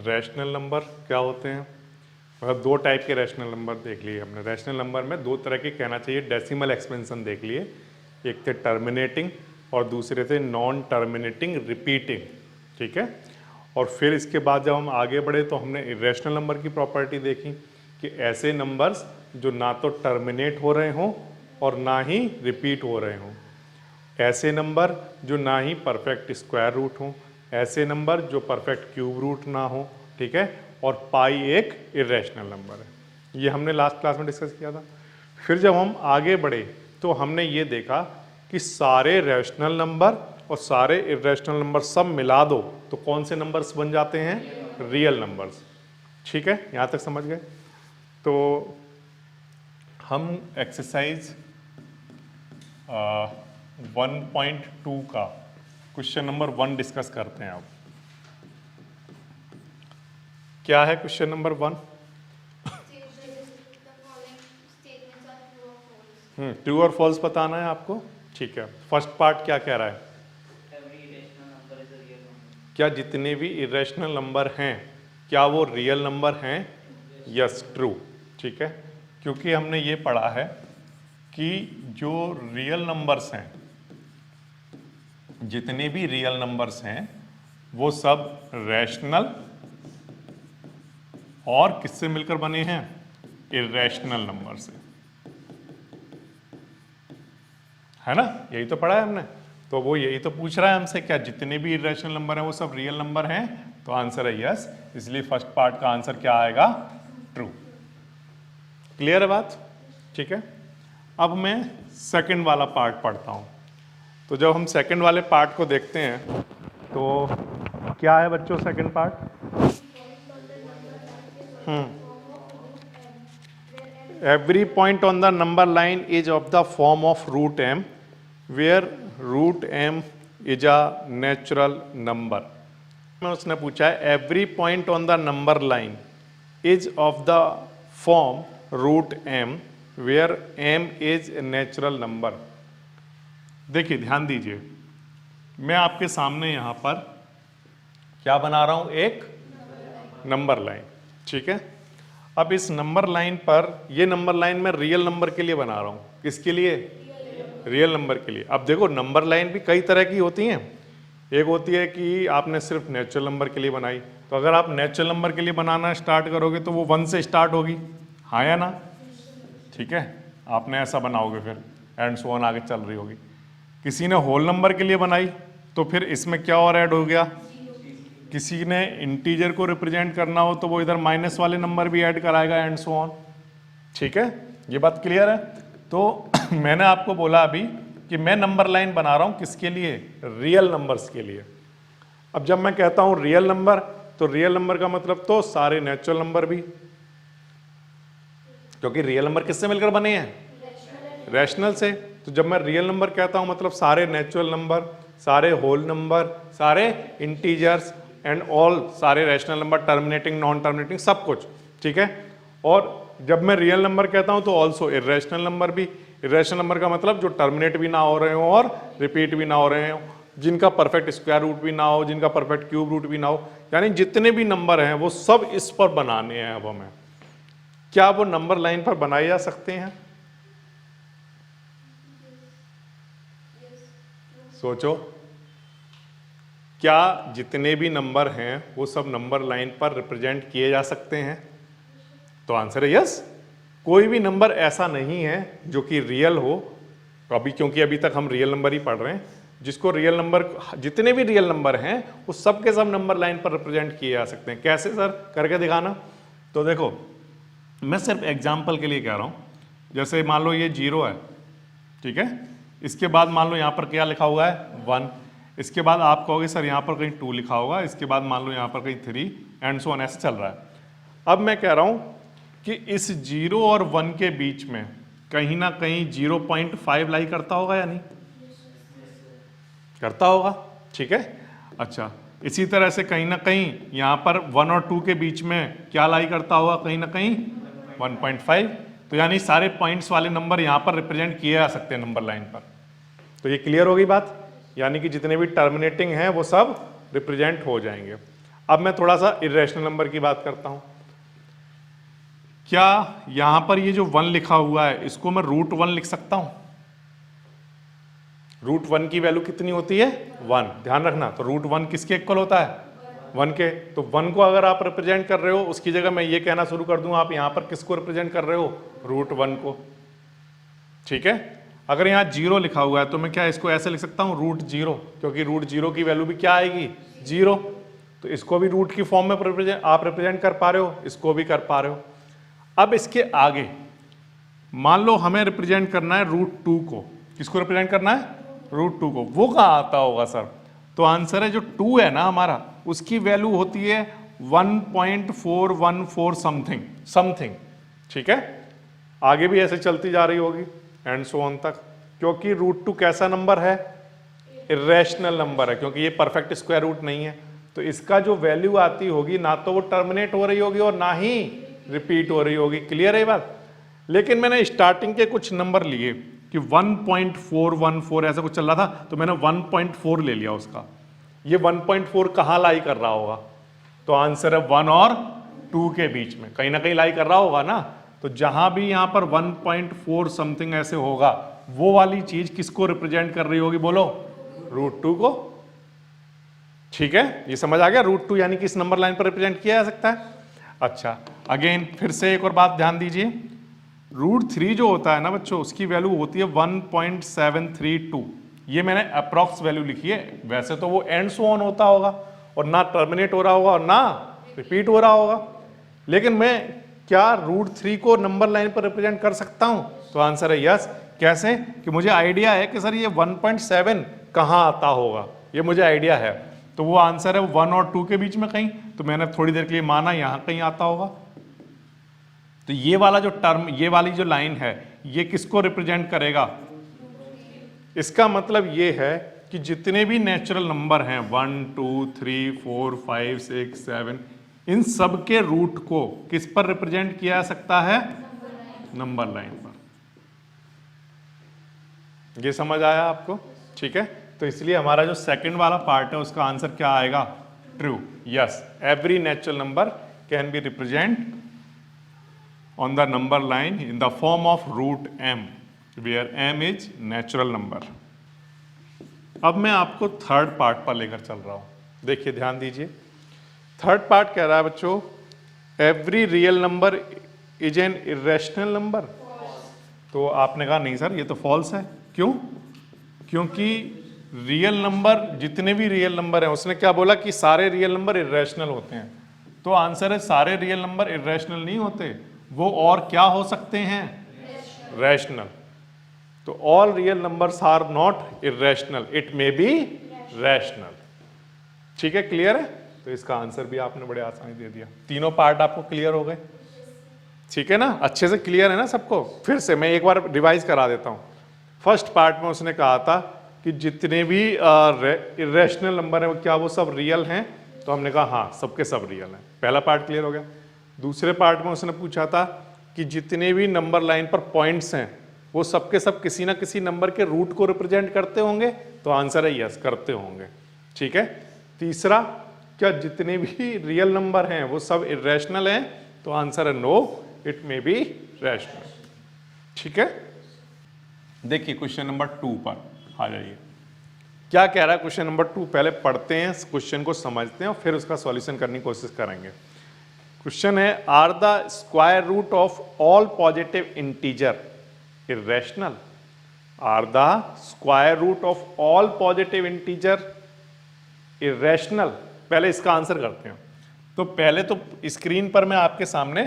Rational number क्या होते हैं। मतलब दो टाइप के रैशनल नंबर देख लिए हमने। रैशनल नंबर में दो तरह के कहना चाहिए, डेसिमल एक्सपेंशन देख लिए, एक थे टर्मिनेटिंग और दूसरे थे नॉन टर्मिनेटिंग रिपीटिंग, ठीक है। और फिर इसके बाद जब हम आगे बढ़े तो हमने इरेशनल नंबर की प्रॉपर्टी देखी कि ऐसे नंबर्स जो ना तो टर्मिनेट हो रहे हों और ना ही रिपीट हो रहे हों, ऐसे नंबर जो ना ही परफेक्ट स्क्वायर रूट हों, ऐसे नंबर जो परफेक्ट क्यूब रूट ना हो, ठीक है। और पाई एक इरेशनल नंबर है। ये हमने लास्ट क्लास में डिस्कस किया था। फिर जब हम आगे बढ़े तो हमने ये देखा कि सारे रैशनल नंबर और सारे इरेशनल नंबर सब मिला दो तो कौन से नंबर्स बन जाते हैं, रियल नंबर्स, ठीक है। यहाँ तक समझ गए। तो हम एक्सरसाइज 1.2 का क्वेश्चन नंबर 1 डिस्कस करते हैं। अब क्या है क्वेश्चन नंबर 1? ट्रू और फॉल्स बताना है आपको, ठीक है। फर्स्ट पार्ट क्या कह रहा है, क्या जितने भी इरेशनल नंबर हैं क्या वो रियल नंबर हैं? यस, ट्रू, ठीक है। क्योंकि हमने ये पढ़ा है कि जो रियल नंबर्स हैं, जितने भी रियल नंबर्स हैं वो सब रैशनल और किससे मिलकर बने हैं, इरेशनल नंबर से, है ना। यही तो पढ़ा है हमने। तो वो यही तो पूछ रहा है हमसे, क्या जितने भी इरेशनल नंबर हैं वो सब रियल नंबर हैं? तो आंसर है यस। इसलिए फर्स्ट पार्ट का आंसर क्या आएगा, ट्रू। क्लियर है बात, ठीक है। अब मैं सेकंड वाला पार्ट पढ़ता हूं। तो जब हम सेकंड वाले पार्ट को देखते हैं तो क्या है बच्चों second part? Every point on the number line is of the form of root m, where root m is a natural number. उसने पूछा है every point on the number line is of the form root m, where m is a natural number. देखिए ध्यान दीजिए, मैं आपके सामने यहाँ पर क्या बना रहा हूँ, एक नंबर लाइन, ठीक है। अब इस नंबर लाइन पर, ये नंबर लाइन मैं रियल नंबर के लिए बना रहा हूँ। किसके लिए? रियल नंबर के लिए। अब देखो नंबर लाइन भी कई तरह की होती हैं। एक होती है कि आपने सिर्फ नेचुरल नंबर के लिए बनाई, तो अगर आप नेचुरल नंबर के लिए बनाना स्टार्ट करोगे तो वो 1 से स्टार्ट होगी, हाँ या ना, ठीक है। आपने ऐसा बनाओगे फिर एंड सो ऑन आगे चल रही होगी। किसी ने होल नंबर के लिए बनाई तो फिर इसमें क्या और ऐड हो गया, किसी ने इंटीजर को रिप्रेजेंट करना हो तो वो इधर माइनस वाले नंबर भी ऐड कराएगा एंड सो ऑन, ठीक है। ये बात क्लियर है। तो मैंने आपको बोला अभी कि मैं नंबर लाइन बना रहा हूं किसके लिए, रियल नंबर्स के लिए। अब जब मैं कहता हूं रियल नंबर, तो रियल नंबर का मतलब तो सारे नेचुरल नंबर भी, क्योंकि रियल नंबर किससे मिलकर बने हैं, रैशनल से। तो जब मैं रियल नंबर कहता हूं मतलब सारे नेचुरल नंबर, सारे होल नंबर, सारे इंटीजर्स एंड ऑल, सारे rational number, terminating, non terminating, सब कुछ, ठीक है। और जब मैं रियल नंबर कहता हूं तो ऑल्सो इरेशनल नंबर भी। इरेशनल नंबर का मतलब जो टर्मिनेट भी ना हो रहे हो और रिपीट भी ना हो रहे हो, जिनका परफेक्ट स्क्वायर रूट भी ना हो, जिनका परफेक्ट क्यूब रूट भी ना हो, यानी जितने भी नंबर हैं वो सब इस पर बनाने हैं। अब हमें क्या वो नंबर लाइन पर बनाए जा सकते हैं? सोचो, क्या जितने भी नंबर हैं वो सब नंबर लाइन पर रिप्रेजेंट किए जा सकते हैं? तो आंसर है यस। कोई भी नंबर ऐसा नहीं है जो कि रियल हो अभी, क्योंकि अभी तक हम रियल नंबर ही पढ़ रहे हैं। जिसको रियल नंबर, जितने भी रियल नंबर हैं वो सब के सब नंबर लाइन पर रिप्रेजेंट किए जा सकते हैं। कैसे सर, करके दिखाना। तो देखो मैं सिर्फ एग्जाम्पल के लिए कह रहा हूँ। जैसे मान लो ये 0 है, ठीक है। इसके बाद मान लो यहाँ पर क्या लिखा हुआ है, 1। इसके बाद आप कहोगे सर यहाँ पर कहीं 2 लिखा होगा, इसके बाद मान लो यहाँ पर कहीं 3 एंड सो ऑन, ऐसे चल रहा है। अब मैं कह रहा हूँ कि इस 0 और 1 के बीच में कहीं ना कहीं 0.5 लाई करता होगा या नहीं करता होगा, ठीक है। अच्छा, इसी तरह से कहीं ना कहीं यहाँ पर 1 और 2 के बीच में क्या लाई करता होगा, कहीं ना कहीं 1.5। तो यानी सारे पॉइंट्स वाले नंबर यहाँ पर रिप्रेजेंट किए जा सकते हैं नंबर लाइन पर। तो ये क्लियर होगी बात, यानी कि जितने भी टर्मिनेटिंग हैं वो सब रिप्रेजेंट हो जाएंगे। अब मैं थोड़ा सा इरेशनल नंबर की बात करता हूं। क्या यहां पर ये जो 1 लिखा हुआ है इसको मैं √1 लिख सकता हूं? √1 की वैल्यू कितनी होती है? 1। ध्यान रखना, तो √1 किसके इक्वल होता है? 1 के। तो 1 को अगर आप रिप्रेजेंट कर रहे हो, उसकी जगह मैं ये कहना शुरू कर दूं, आप यहां पर किसको रिप्रेजेंट कर रहे हो? √1 को। ठीक है। अगर यहाँ 0 लिखा हुआ है तो मैं क्या इसको ऐसे लिख सकता हूँ? √0, क्योंकि √0 की वैल्यू भी क्या आएगी? 0। तो इसको भी रूट की फॉर्म में आप रिप्रेजेंट कर पा रहे हो, इसको भी कर पा रहे हो। अब इसके आगे मान लो हमें रिप्रेजेंट करना है √2 को। किसको रिप्रेजेंट करना है? √2 को। वो कहाँ आता होगा सर? तो आंसर है जो 2 है ना हमारा, उसकी वैल्यू होती है 1.414 समथिंग। ठीक है। आगे भी ऐसे चलती जा रही होगी एंड सो ऑन तक, क्योंकि √2 कैसा नंबर है? इरेशनल नंबर है, क्योंकि ये परफेक्ट स्क्वायर रूट नहीं है। तो इसका जो वैल्यू आती होगी ना तो वो टर्मिनेट हो रही होगी और ना ही रिपीट हो रही होगी। क्लियर है ये बात? लेकिन मैंने स्टार्टिंग के कुछ नंबर लिए कि 1.414 ऐसा कुछ चल रहा था, तो मैंने 1.4 ले लिया उसका। ये 1.4 कहाँ लाई कर रहा होगा? तो आंसर है 1 और 2 के बीच में कहीं ना कहीं लाई कर रहा होगा ना। तो जहां भी यहां पर 1.4 समथिंग ऐसे होगा, वो वाली चीज किसको रिप्रेजेंट कर रही होगी? बोलो, √2 को। ठीक है, ये समझ आ गया? √2 यानी कि इस नंबर लाइन पर रिप्रेजेंट किया जा सकता है। अच्छा, अगेन फिर से एक और बात ध्यान दीजिए, √3 जो होता है ना बच्चों, उसकी वैल्यू होती है 1.732। ये मैंने अप्रॉक्स वैल्यू लिखी है, वैसे तो वो एंड सो ऑन होता होगा और ना टर्मिनेट हो रहा होगा और ना रिपीट हो रहा होगा। लेकिन मैं क्या √3 को नंबर लाइन पर रिप्रेजेंट कर सकता हूं? तो आंसर है यस। कैसे? कि मुझे आइडिया है कि सर ये 1.7 कहां आता होगा, ये मुझे आइडिया है। तो वो आंसर है 1 और 2 के बीच में कहीं। तो मैंने थोड़ी देर के लिए माना यहां कहीं आता होगा। तो ये वाला जो टर्म, ये वाली जो लाइन है, ये किसको रिप्रेजेंट करेगा? इसका मतलब ये है कि जितने भी नेचुरल नंबर हैं 1 2 3 4 5 6 7, इन सब के रूट को किस पर रिप्रेजेंट किया जा सकता है? नंबर लाइन पर। ये समझ आया आपको? ठीक है। तो इसलिए हमारा जो सेकंड वाला पार्ट है उसका आंसर क्या आएगा? True. Yes, every natural number can be represent on the number line in the form of √m, where m is natural number. अब मैं आपको थर्ड पार्ट पर लेकर चल रहा हूं। देखिए ध्यान दीजिए, थर्ड पार्ट कह रहा है बच्चों, every real number is an irrational number. तो आपने कहा नहीं सर ये तो फॉल्स है। क्यों? क्योंकि रियल नंबर, जितने भी रियल नंबर हैं, उसने क्या बोला कि सारे रियल नंबर इरेशनल होते हैं। तो आंसर है सारे रियल नंबर इरेशनल नहीं होते, वो और क्या हो सकते हैं? रैशनल। तो all real numbers are not irrational, it may be rational. ठीक है, क्लियर है? तो इसका आंसर भी आपने बड़े आसानी दे दिया। तीनों पार्ट आपको क्लियर हो गए? ठीक है ना, अच्छे से क्लियर है ना सबको? फिर से मैं एक बार रिवाइज करा देता हूं। फर्स्ट पार्ट में उसने कहा था कि जितने भी इरेशनल नंबर है वो क्या वो सब रियल हैं? तो हमने कहा हाँ, सबके सब रियल हैं। पहला पार्ट क्लियर हो गया। दूसरे पार्ट में उसने पूछा था कि जितने भी नंबर लाइन पर पॉइंट्स हैं वो सबके सब किसी ना किसी नंबर के रूट को रिप्रेजेंट करते होंगे। तो आंसर है यस, करते होंगे। ठीक है। तीसरा, क्या जितने भी रियल नंबर हैं वो सब इरेशनल हैं? तो आंसर है no, it may be rational. ठीक है। देखिए क्वेश्चन नंबर 2 पर आ जाइए। क्या कह रहा है क्वेश्चन नंबर 2? पहले पढ़ते हैं, क्वेश्चन को समझते हैं और फिर उसका सॉल्यूशन करने की कोशिश करेंगे। क्वेश्चन है, are the square root of all positive integer irrational? Are the square root of all positive integer irrational? पहले इसका आंसर करते हैं। तो पहले तो स्क्रीन पर मैं आपके सामने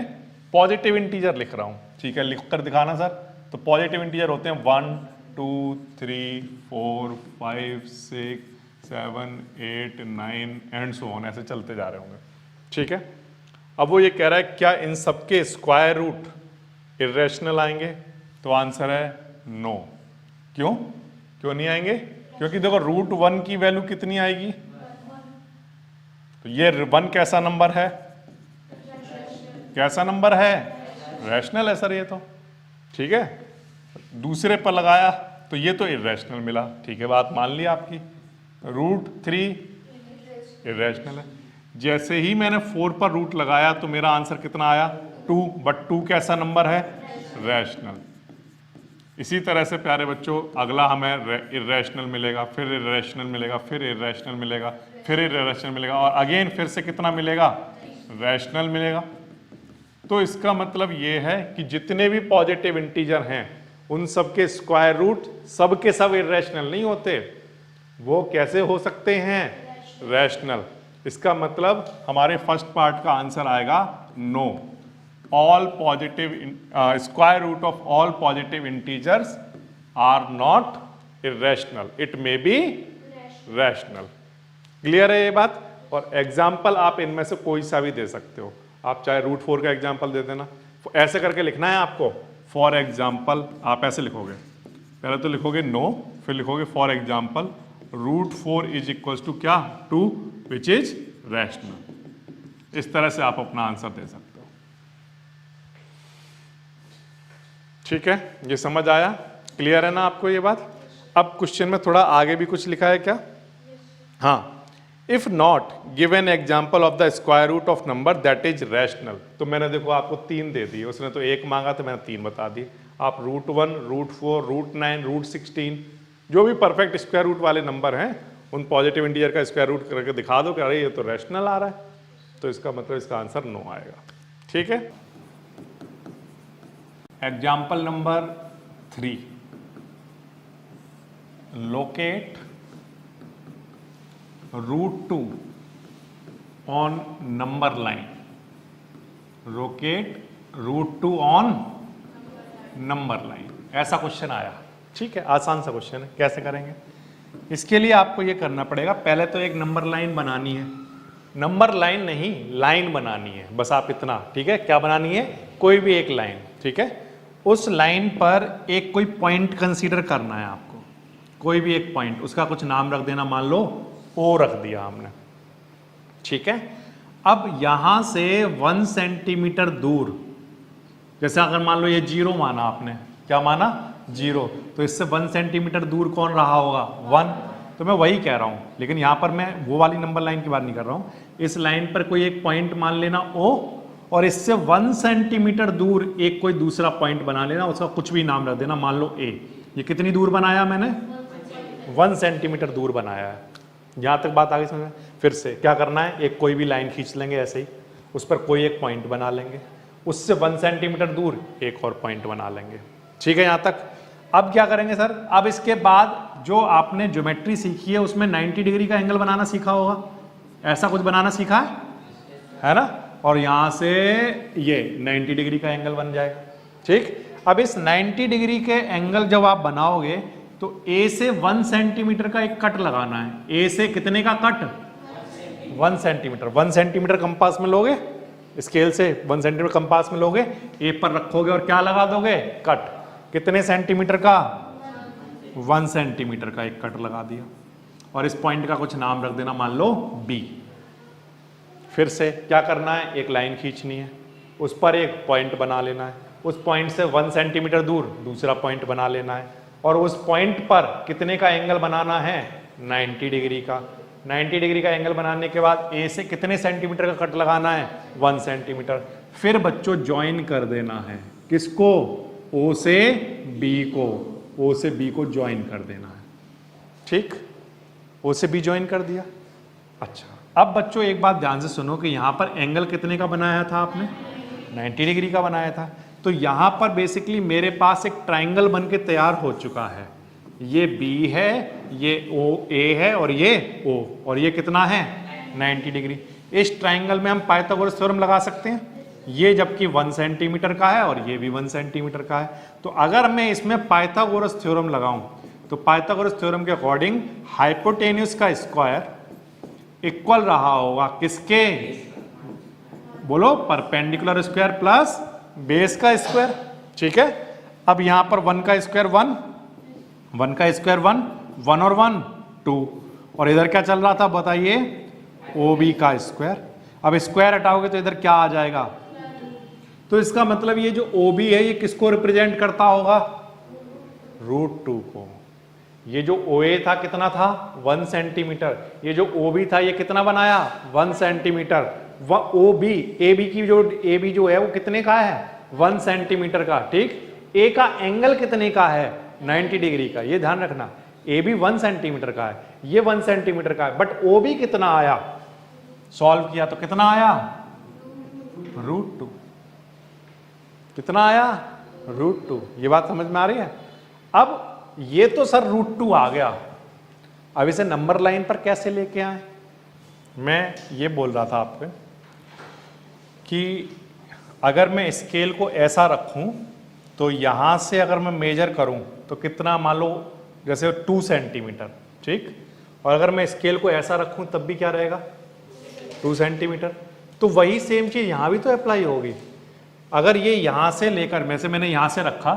पॉजिटिव इंटीजर लिख रहा हूं। ठीक है, लिख कर दिखाना सर। तो पॉजिटिव इंटीजर होते हैं 1 2 3 4 5 6 7 8 9 एंड सो ऑन, ऐसे चलते जा रहे होंगे। ठीक है। अब वो ये कह रहा है क्या इन सबके स्क्वायर रूट इरेशनल आएंगे? तो आंसर है नो। क्यों? क्यों नहीं आएंगे? क्योंकि देखो √1 की वैल्यू कितनी आएगी? तो ये 1 कैसा नंबर है? कैसा नंबर है? रैशनल है सर ये तो। ठीक है। दूसरे पर लगाया तो ये तो इरेशनल मिला। ठीक है, बात मान ली आपकी। √3 इरेशनल है। जैसे ही मैंने 4 पर रूट लगाया तो मेरा आंसर कितना आया 2, बट 2 कैसा नंबर है, रैशनल। इसी तरह से प्यारे बच्चों अगला हमें इर्रेशनल मिलेगा, फिर इर्रेशनल मिलेगा, फिर इर्रेशनल मिलेगा, फिर इर्रेशनल मिलेगा और अगेन फिर से कितना मिलेगा, रैशनल मिलेगा। तो इसका मतलब ये है कि जितने भी पॉजिटिव इंटीजर हैं उन सब के स्क्वायर रूट सब के सब इर्रेशनल नहीं होते, वो कैसे हो सकते हैं, रैशनल। इसका मतलब हमारे फर्स्ट पार्ट का आंसर आएगा no, all positive square root of all positive integers are not irrational, it may be rational। Clear है ये बात। और एग्जाम्पल आप इनमें से कोई सा भी दे सकते हो, आप चाहे √4 का एग्जाम्पल दे देना, ऐसे करके लिखना है आपको। फॉर एग्जाम्पल आप ऐसे लिखोगे, पहले तो लिखोगे नो, फिर लिखोगे for example √4 is equal to क्या, 2 विच इज रैशनल। इस तरह से आप अपना आंसर दे सकते हो। ठीक है, ये समझ आया, क्लियर है ना आपको ये बात। अब क्वेश्चन में थोड़ा आगे भी कुछ लिखा है क्या, हाँ, if not give an example of the square root of number that is rational. तो मैंने देखो आपको 3 दे दिए, उसने तो 1 मांगा तो मैंने 3 बता दी। आप √1, √4, √9, √16 जो भी परफेक्ट स्क्वायर रूट वाले नंबर हैं उन पॉजिटिव इंटीजर का स्क्वायर रूट करके दिखा दो कि अरे ये तो रैशनल आ रहा है, तो इसका मतलब इसका आंसर नो आएगा। ठीक है, example number 3, locate √2 on number line. Locate √2 on number line, ऐसा क्वेश्चन आया। ठीक है, आसान सा क्वेश्चन है, कैसे करेंगे। इसके लिए आपको ये करना पड़ेगा, पहले तो एक नंबर लाइन बनानी है, नंबर लाइन नहीं लाइन बनानी है, बस आप इतना, ठीक है, क्या बनानी है, कोई भी एक लाइन। ठीक है, उस लाइन पर एक कोई पॉइंट कंसीडर करना है आपको, कोई भी एक पॉइंट, उसका कुछ नाम रख देना, मान लो ओ रख दिया हमने। ठीक है, अब यहां से 1 सेंटीमीटर दूर, जैसे अगर मान लो ये 0 माना आपने, क्या माना, 0, तो इससे 1 सेंटीमीटर दूर कौन रहा होगा, 1। तो मैं वही कह रहा हूं, लेकिन यहां पर मैं वो वाली नंबर लाइन की बात नहीं कर रहा हूं। इस लाइन पर कोई एक पॉइंट मान लेना O, और इससे 1 सेंटीमीटर दूर एक कोई दूसरा पॉइंट बना लेना, उसका कुछ भी नाम रख देना, मान लो A। ये कितनी दूर बनाया मैंने, 1 सेंटीमीटर दूर बनाया है। यहां तक बात आगे समझ। फिर से क्या करना है, एक कोई भी लाइन खींच लेंगे ऐसे ही, उस पर कोई एक पॉइंट बना लेंगे, उससे 1 सेंटीमीटर दूर एक और पॉइंट बना लेंगे। ठीक है यहां तक। अब क्या करेंगे सर, अब इसके बाद जो आपने ज्योमेट्री सीखी है उसमें 90 डिग्री का एंगल बनाना सीखा होगा, ऐसा कुछ बनाना सीखा है ना, और यहां से ये 90 डिग्री का एंगल बन जाएगा। ठीक, अब इस 90 डिग्री के एंगल जब आप बनाओगे तो A से 1 सेंटीमीटर का एक कट लगाना है। A से कितने का कट, 1 सेंटीमीटर। 1 सेंटीमीटर कंपास में लोगे, स्केल से 1 सेंटीमीटर कंपास में लोगे, A पर रखोगे और क्या लगा दोगे, कट। कितने सेंटीमीटर का, 1 सेंटीमीटर का एक कट लगा दिया, और इस पॉइंट का कुछ नाम रख देना, मान लो B। फिर से क्या करना है, एक लाइन खींचनी है, उस पर एक पॉइंट बना लेना है, उस पॉइंट से 1 सेंटीमीटर दूर दूसरा पॉइंट बना लेना है, और उस पॉइंट पर कितने का एंगल बनाना है, 90 डिग्री का। 90 डिग्री का एंगल बनाने के बाद A से कितने सेंटीमीटर का कट लगाना है, 1 सेंटीमीटर। फिर बच्चों ज्वाइन कर देना है, किसको, O से B को, O से B को ज्वाइन कर देना है। ठीक, O से B ज्वाइन कर दिया। अच्छा, अब बच्चों एक बात ध्यान से सुनो कि यहां पर एंगल कितने का बनाया था आपने, 90 डिग्री का बनाया था। तो यहां पर बेसिकली मेरे पास एक ट्राइंगल बन के तैयार हो चुका है, ये B है, ये A है, और ये O, और ये कितना है, 90 डिग्री। इस ट्राइंगल में हम पाइथागोरस थ्योरम लगा सकते हैं, ये जबकि 1 सेंटीमीटर का है और ये भी 1 सेंटीमीटर का है। तो अगर मैं इसमें पाइथागोरस थ्योरम लगाऊं तो पाइथागोरस थ्योरम के अकॉर्डिंग हाइपोटेन्यूस का स्क्वायर इक्वल रहा होगा किसके, बोलो, परपेंडिकुलर स्क्वायर प्लस बेस का स्क्वायर। ठीक है, अब यहां पर 1 का स्क्वायर 1, 1 का स्क्वायर 1, 1 और 1 2, और इधर क्या चल रहा था बताइए, OB का स्क्वायर। अब स्क्वायर हटाओगे तो इधर क्या आ जाएगा, तो इसका मतलब ये जो OB है ये किसको रिप्रेजेंट करता होगा, √2 को। ये जो OA था कितना था 1 सेंटीमीटर, ये जो OB था ये कितना बनाया 1 सेंटीमीटर, OB AB की जो AB जो है वो कितने का है 1 सेंटीमीटर का, ठीक। A का एंगल कितने का है 90 डिग्री का, ये ध्यान रखना। AB 1 सेंटीमीटर का है, ये 1 सेंटीमीटर का है, बट OB कितना आया, सॉल्व किया तो कितना आया √2, कितना आया √2। ये बात समझ में आ रही है। अब ये तो सर √2 आ गया, अब इसे नंबर लाइन पर कैसे लेके आए। मैं ये बोल रहा था आपको कि अगर मैं स्केल को ऐसा रखूं तो यहां से अगर मैं मेजर करूं तो कितना, मान लो जैसे 2 सेंटीमीटर, ठीक। और अगर मैं स्केल को ऐसा रखूं तब भी क्या रहेगा 2 सेंटीमीटर। तो वही सेम चीज यहां भी तो अप्लाई होगी। अगर ये यहां से लेकर मैंने यहां से रखा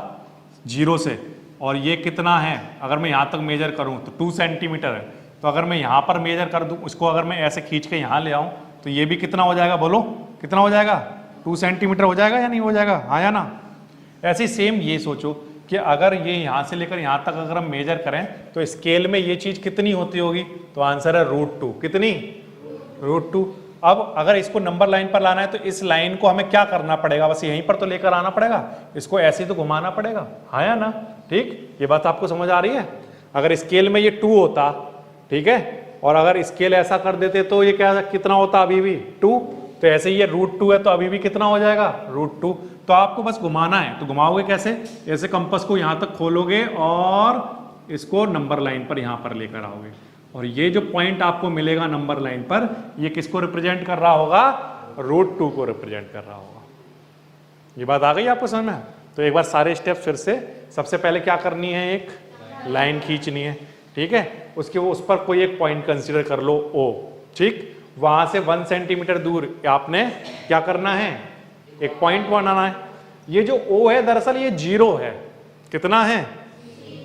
0 से, और ये कितना है, अगर मैं यहां तक मेजर करूं तो 2 सेंटीमीटर है, तो अगर मैं यहां पर मेजर कर दूं उसको, अगर मैं ऐसे खींच के यहां ले आऊं तो ये भी कितना हो जाएगा, बोलो कितना हो जाएगा 2 सेंटीमीटर हो जाएगा या नहीं हो जाएगा, हाँ या ना। ऐसे सेम ये सोचो कि अगर ये यहां से लेकर यहां तक अगर हम मेजर करें तो स्केल में ये चीज कितनी होती होगी, तो आंसर है √2, कितनी √2। अब अगर इसको नंबर लाइन पर लाना है तो इस लाइन को हमें क्या करना पड़ेगा, बस यहीं पर तो लेकर आना पड़ेगा, इसको ऐसे तो घुमाना पड़ेगा, हाँ या ना, ठीक। ये बात आपको समझ आ रही है। अगर स्केल में ये 2 होता, ठीक है, और अगर स्केल ऐसा कर देते तो ये क्या कितना होता, अभी भी 2, तो ऐसे ये √2 है तो अभी भी कितना हो जाएगा √2। तो आपको बस घुमाना है, तो घुमाओगे कैसे, ऐसे कंपास को यहां तक खोलोगे और इसको नंबर लाइन पर यहां पर लेकर आओगे, और ये जो पॉइंट आपको मिलेगा नंबर लाइन पर, ये किसको रिप्रेजेंट कर रहा होगा, √2 को रिप्रेजेंट कर रहा होगा। ये बात आ गई आपको समझ में। तो एक बार सारे स्टेप फिर से, सबसे पहले क्या करनी है, एक लाइन खींचनी है, ठीक है, उसके वो उस पर कोई एक पॉइंट कंसीडर कर लो O, ठीक। वहां से 1 सेंटीमीटर दूर आपने क्या करना है, एक पॉइंट बनाना है। ये जो O है दरअसल ये 0 है, कितना है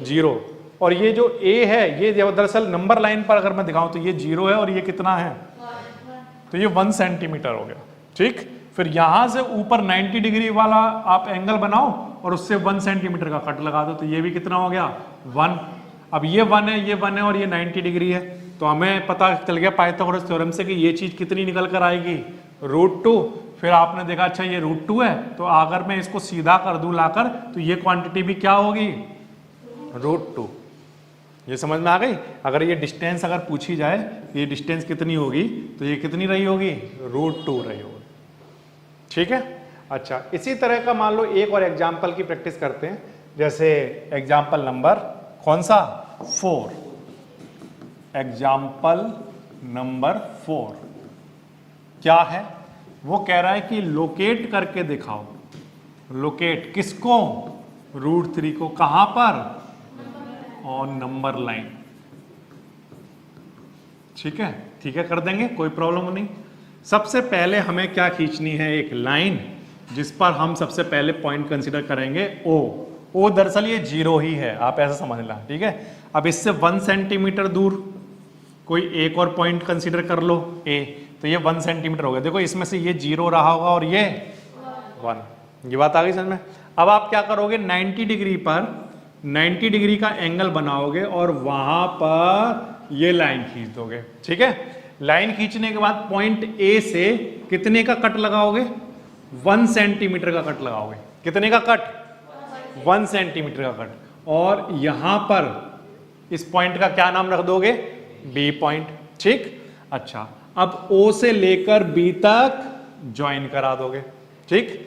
0, और ये जो A है ये दरअसल नंबर लाइन पर अगर मैं दिखाऊं तो ये 0 है और ये कितना है, तो ये 1 सेंटीमीटर हो गया, ठीक। फिर यहां से ऊपर 90 डिग्री वाला आप एंगल बनाओ और उससे 1 सेंटीमीटर का कट लगा दो, तो ये भी कितना हो गया 1। अब ये 1 है, ये 1 है और ये 90 डिग्री है, तो हमें पता चल गया पाइथागोरस थ्योरम से कि ये चीज कितनी निकल कर आएगी √2। फिर आपने देखा अच्छा ये √2 है, तो अगर मैं इसको सीधा कर दूं लाकर तो ये क्वांटिटी भी क्या होगी √2। ये समझ में आ गई। अगर ये डिस्टेंस अगर पूछी जाए ये डिस्टेंस कितनी होगी, तो ये कितनी रही होगी √2 रही होगी, ठीक है। अच्छा, इसी तरह का मान लो एक और एग्जाम्पल की प्रैक्टिस करते हैं, जैसे एग्जाम्पल नंबर कौन सा 4, एग्जाम्पल नंबर 4 क्या है, वो कह रहा है कि लोकेट करके दिखाओ, लोकेट किसको √3 को, कहां पर, और नंबर लाइन, ठीक है, ठीक है, कर देंगे, कोई प्रॉब्लम नहीं। सबसे पहले हमें क्या खींचनी है, एक लाइन जिस पर हम सबसे पहले पॉइंट कंसीडर करेंगे O दरअसल ये 0 ही है, आप ऐसा समझना, ठीक है। अब इससे 1 सेंटीमीटर दूर कोई एक और पॉइंट कंसीडर कर लो A, तो ये 1 सेंटीमीटर हो गया। देखो इसमें से ये 0 रहा होगा और ये 1, ये बात आ गई समझ में। अब आप क्या करोगे, 90 डिग्री पर 90 डिग्री का एंगल बनाओगे और वहां पर ये लाइन खींच दोगे, ठीक है। लाइन खींचने के बाद पॉइंट A से कितने का कट लगाओगे, 1 सेंटीमीटर का कट लगाओगे, कितने का कट, 1 सेंटीमीटर का कट, और यहां पर इस पॉइंट का क्या नाम रख दोगे, B पॉइंट, ठीक। अच्छा, अब O से लेकर B तक ज्वाइन करा दोगे, ठीक।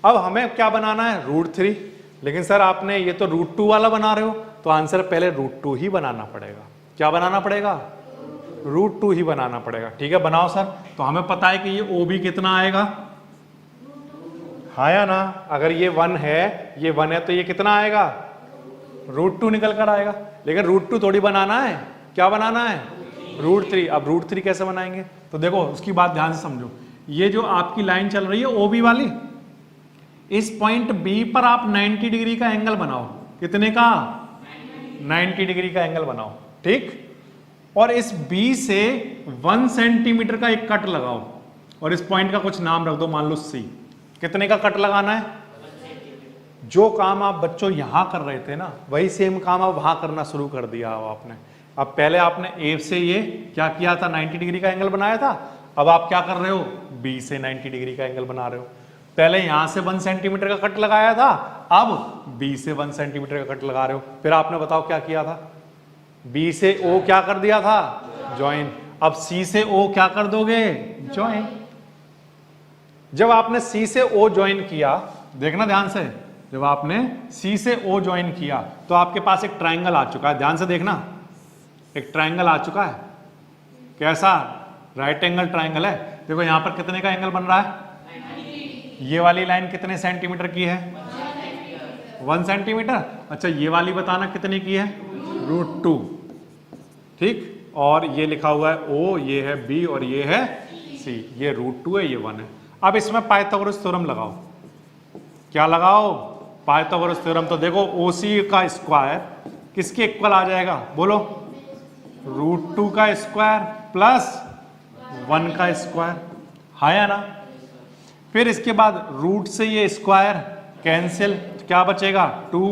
अब हमें क्या बनाना है √3, लेकिन सर आपने ये तो √2 वाला बना रहे हो, तो आंसर पहले √2 ही बनाना पड़ेगा। क्या बनाना पड़ेगा, √2 ही बनाना पड़ेगा, ठीक है। बनाओ सर। तो हमें पता है कि ये OB कितना आएगा, हाँ या ना। अगर ये 1 है, ये 1 है, तो ये कितना आएगा √2 निकल कर आएगा। लेकिन √2 थोड़ी बनाना है, क्या बनाना है √3। अब √3 कैसे बनाएंगे, तो देखो उसकी बात ध्यान से समझो। ये जो आपकी लाइन चल रही है OB वाली, इस पॉइंट B पर आप 90 डिग्री का एंगल बनाओ, कितने का 90 डिग्री का एंगल बनाओ, ठीक। और इस B से 1 सेंटीमीटर का एक कट लगाओ और इस पॉइंट का कुछ नाम रख दो, मान लो C। कितने का कट लगाना है, जो काम आप बच्चों यहां कर रहे थे ना, वही सेम काम आप वहां करना शुरू कर दिया हो आपने। अब पहले आपने ए से ये क्या किया था, 90 डिग्री का एंगल बनाया था। अब आप क्या कर रहे हो, बी से 90 डिग्री का एंगल बना रहे हो। पहले यहां से 1 सेंटीमीटर का कट लगाया था, अब बी से 1 सेंटीमीटर का कट लगा रहे हो। फिर आपने बताओ क्या किया था, बी से ओ क्या कर दिया था, ज्वाइन। अब सी से ओ क्या कर दोगे, ज्वाइन। जब आपने सी से ओ ज्वाइन किया, देखना ध्यान से, जब आपने सी से ओ ज्वाइन किया तो आपके पास एक ट्राइंगल आ चुका है। ध्यान से देखना, एक ट्राइंगल आ चुका है। कैसा, राइट एंगल ट्राइंगल है। देखो यहां पर कितने का एंगल बन रहा है, ये वाली लाइन कितने सेंटीमीटर की है, 1 सेंटीमीटर। अच्छा ये वाली बताना कितने की है, √2, ठीक। और ये लिखा हुआ है ओ, ये है बी और ये है सी, ये √2 है, ये 1 है। अब इसमें पाइथागोरस थ्योरम लगाओ। क्या लगाओ, पाइथागोरस थ्योरम। तो देखो ओसी का स्क्वायर किसके इक्वल आ जाएगा, बोलो, √2 का स्क्वायर प्लस 1 का स्क्वायर, हाँ या ना। फिर इसके बाद रूट से ये स्क्वायर कैंसिल, तो क्या बचेगा, 2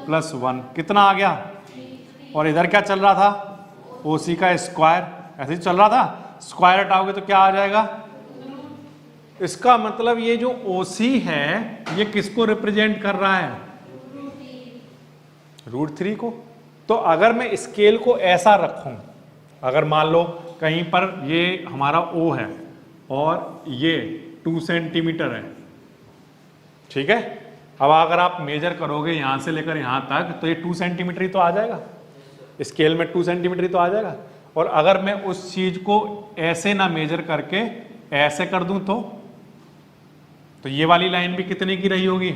+ 1 कितना आ गया। और इधर क्या चल रहा था, ओसी का स्क्वायर, ऐसे ही चल रहा था। स्क्वायर हटाओगे तो क्या आ जाएगा। इसका मतलब ये जो ओसी है ये किसको रिप्रेजेंट कर रहा है, √3 को। तो अगर मैं स्केल को ऐसा रखूं, अगर मान लो कहीं पर ये हमारा ओ है और ये 2 सेंटीमीटर है, ठीक है। अब अगर आप मेजर करोगे यहां से लेकर यहां तक तो ये 2 सेंटीमीटर ही तो आ जाएगा, स्केल में 2 सेंटीमीटर ही तो आ जाएगा। और अगर मैं उस चीज को ऐसे ना मेजर करके ऐसे कर दूं तो ये वाली लाइन भी कितने की रही होगी,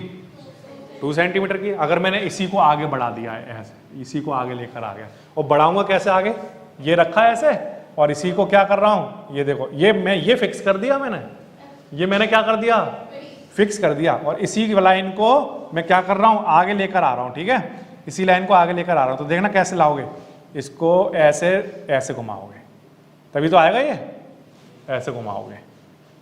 2 सेंटीमीटर की। अगर मैंने इसी को आगे बढ़ा दिया है, ऐसे इसी को आगे लेकर आ गया, और बढ़ाऊंगा कैसे आगे, ये रखा है ऐसे, और इसी को क्या कर रहा हूं, ये देखो, ये मैं ये फिक्स कर दिया मैंने, ये मैंने क्या कर दिया, फिक्स कर दिया। और इसी लाइन को मैं क्या कर रहा हूं, आगे लेकर आ रहा हूं, ठीक है। इसी लाइन को आगे लेकर आ रहा हूं। तो देखना कैसे लाओगे, इसको ऐसे ऐसे घुमाओगे तभी तो आएगा, ये ऐसे घुमाओगे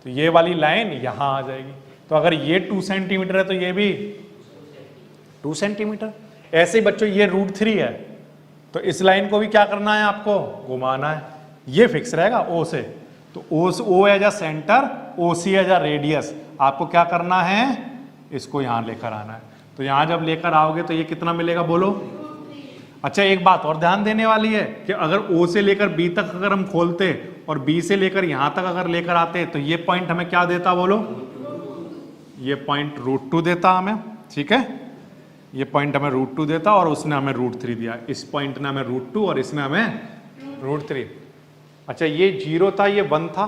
तो ये वाली लाइन यहां आ जाएगी। तो अगर ये 2 सेंटीमीटर है तो ये भी 2 सेंटीमीटर। ऐसे ही बच्चों ये √3 है, तो इस लाइन को भी क्या करना है, आपको घुमाना है। ये फिक्स रहेगा ओ से, तो O as a centre, O C as a radius. आपको क्या करना है, इसको यहां लेकर आना है। तो यहां जब लेकर आओगे तो ये कितना मिलेगा, बोलो। अच्छा एक बात और ध्यान देने वाली है कि अगर ओ से लेकर बी तक अगर हम खोलते और बी से लेकर यहां तक अगर लेकर आते तो ये पॉइंट हमें क्या देता, बोलो, ये पॉइंट √2 देता हमें, ठीक है। ये पॉइंट हमें √2 देता और उसने हमें √3 दिया। इस पॉइंट ने हमें √2 और इसने हमें √3। अच्छा ये 0 था, ये 1 था।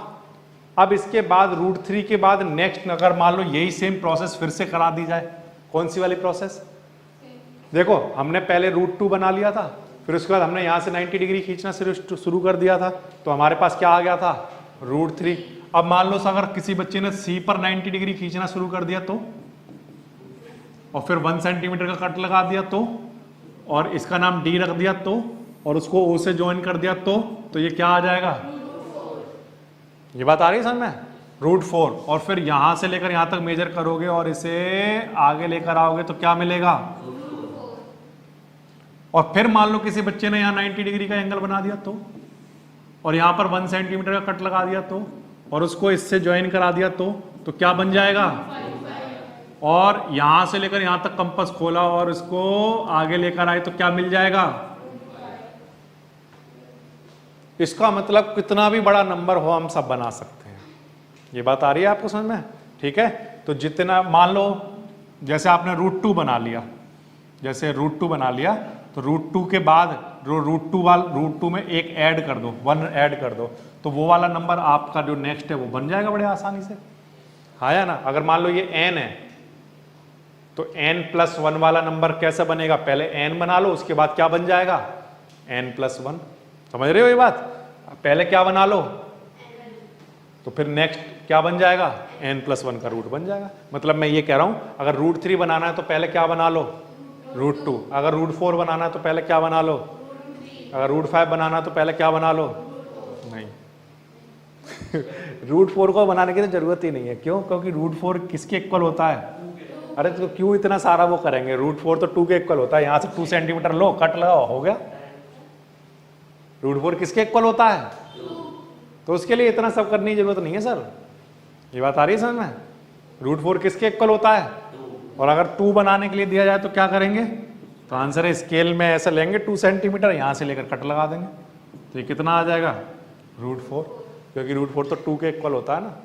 अब इसके बाद √3 के बाद नेक्स्ट अगर मान लो यही सेम प्रोसेस फिर से करा दी जाए, कौन सी वाली प्रोसेस, देखो हमने पहले √2 बना लिया था, फिर उसके बाद हमने यहां से 90 डिग्री खींचना शुरू कर दिया था, तो हमारे पास क्या आ गया था, √3। अब मान लो अगर किसी बच्चे ने सी पर 90 डिग्री खींचना शुरू कर दिया तो, और फिर 1 सेंटीमीटर का कट लगा दिया तो, और इसका नाम डी रख दिया तो, और उसको ओ से ज्वाइन कर दिया तो ये क्या आ जाएगा, ये बात आ रही है समझ में, √4। और फिर यहां से लेकर यहां तक मेजर करोगे और इसे आगे लेकर आओगे तो क्या मिलेगा। और फिर मान लो किसी बच्चे ने यहां 90 डिग्री का एंगल बना दिया तो, और यहां पर 1 सेंटीमीटर का कट लगा दिया तो, और उसको इससे ज्वाइन करा दिया तो क्या बन जाएगा। और यहां से लेकर यहां तक कंपास खोला और इसको आगे लेकर आए तो क्या मिल जाएगा। इसका मतलब कितना भी बड़ा नंबर हो हम सब बना सकते हैं। ये बात आ रही है आपको समझ में, ठीक है। तो जितना मान लो जैसे आपने √2 बना लिया, जैसे √2 बना लिया तो √2 के बाद √2 में एक ऐड कर दो, 1 ऐड कर दो, तो वो वाला नंबर आपका जो नेक्स्ट है वो बन जाएगा बड़े आसानी से, हाँ या ना। अगर मान लो ये n है तो n+1 वाला नंबर कैसे बनेगा, पहले n बना लो, उसके बाद क्या बन जाएगा, n+1। समझ रहे हो ये बात, पहले क्या बना लो तो फिर नेक्स्ट क्या बन जाएगा, n+1 का रूट बन जाएगा। मतलब मैं ये कह रहा हूं अगर √3 बनाना है तो पहले क्या बना लो, √2। अगर √4 बनाना है तो पहले क्या बना लो, अगर √5 बनाना है तो पहले क्या बना लो, नहीं √4 को बनाने की तो जरूरत ही नहीं है। क्यों, क्योंकि √4 किसके इक्वल होता है, अरे तो क्यों इतना सारा वो करेंगे, √4 तो 2 के इक्वल होता है, यहाँ से 2 सेंटीमीटर लो, कट लगाओ, हो गया। √4 किसके इक्वल होता है? तो उसके लिए इतना सब करने की जरूरत नहीं है सर, ये बात आ रही है समझ में? √4 किसके इक्वल होता है? और अगर 2 बनाने के लिए दिया जाए तो क्या करेंगे? तो आंसर है स्केल में ऐसे लेंगे 2 सेंटीमीटर, यहाँ से लेकर कट लगा देंगे, तो ये कितना आ जाएगा? √4, क्योंकि √4 तो 2 के इक्वल होता है ना,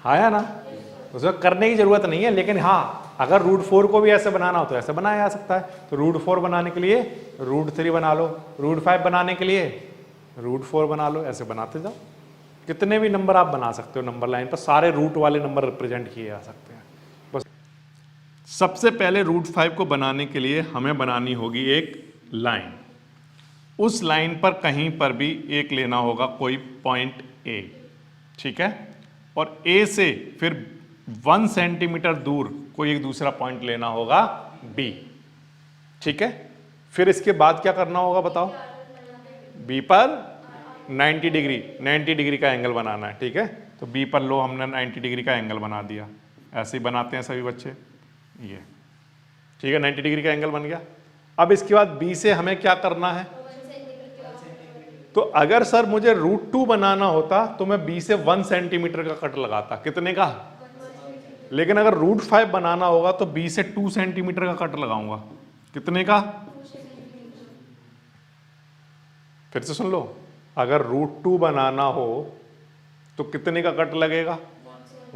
आया ना? उसमें करने की जरूरत नहीं है, लेकिन हाँ अगर √4 को भी ऐसे बनाना हो तो ऐसे बनाया जा सकता है। तो √4 बनाने के लिए √3 बना लो, √5 बनाने के लिए √4 बना लो, ऐसे बनाते जाओ। कितने भी नंबर आप बना सकते हो नंबर लाइन पर, सारे रूट वाले नंबर रिप्रेजेंट किए जा सकते हैं। बस सबसे पहले √5 को बनाने के लिए हमें बनानी होगी एक लाइन, उस लाइन पर कहीं पर भी एक लेना होगा कोई पॉइंट A, ठीक है, और A से फिर 1 सेंटीमीटर दूर कोई एक दूसरा पॉइंट लेना होगा B, ठीक है। फिर इसके बाद क्या करना होगा बताओ? B पर 90 डिग्री का एंगल बनाना है, ठीक है। तो B पर लो हमने 90 डिग्री का एंगल बना दिया, ऐसे ही बनाते हैं सभी बच्चे, ये ठीक है, 90 डिग्री का एंगल बन गया। अब इसके बाद B से हमें क्या करना है? तो अगर सर मुझे √2 बनाना होता तो मैं B से 1 सेंटीमीटर का कट लगाता, कितने का? लेकिन अगर √5 बनाना होगा तो B से 2 सेंटीमीटर का कट लगाऊंगा, कितने का? फिर से सुन लो, अगर √2 बनाना हो तो कितने का कट लगेगा?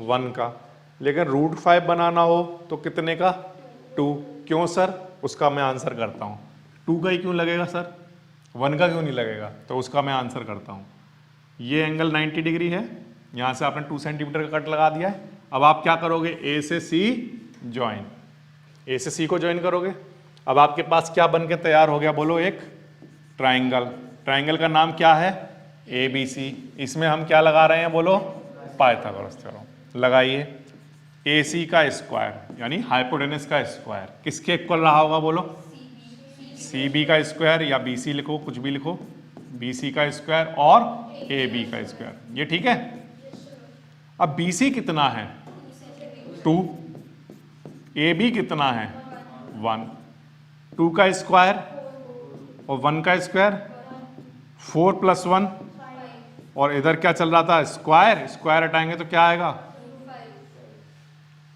1 का। लेकिन √5 बनाना हो तो कितने का? 2। क्यों सर? उसका मैं आंसर करता हूं। 2 का ही क्यों लगेगा सर, 1 का क्यों नहीं लगेगा? तो उसका मैं आंसर करता हूं। ये एंगल 90 डिग्री है, यहां से आपने 2 सेंटीमीटर का कट लगा दिया है। अब आप क्या करोगे? A से C ज्वाइन, A से C को ज्वाइन करोगे। अब आपके पास क्या बन के तैयार हो गया बोलो? एक ट्राइंगल। ट्राइंगल का नाम क्या है? ABC। इसमें हम क्या लगा रहे हैं बोलो? पाइथागोरस थ्योरम लगाइए। AC का स्क्वायर यानी हाइपोटेनस का स्क्वायर किसके इक्वल रहा होगा बोलो? CB का स्क्वायर, या BC लिखो, कुछ भी लिखो, BC का स्क्वायर और AB का स्क्वायर, ये ठीक है। अब BC कितना है? 2, AB कितना है? 1, 2 का स्क्वायर और 1 का स्क्वायर 4 + 1, और इधर क्या चल रहा था? स्क्वायर, स्क्वायर हटाएंगे तो क्या आएगा?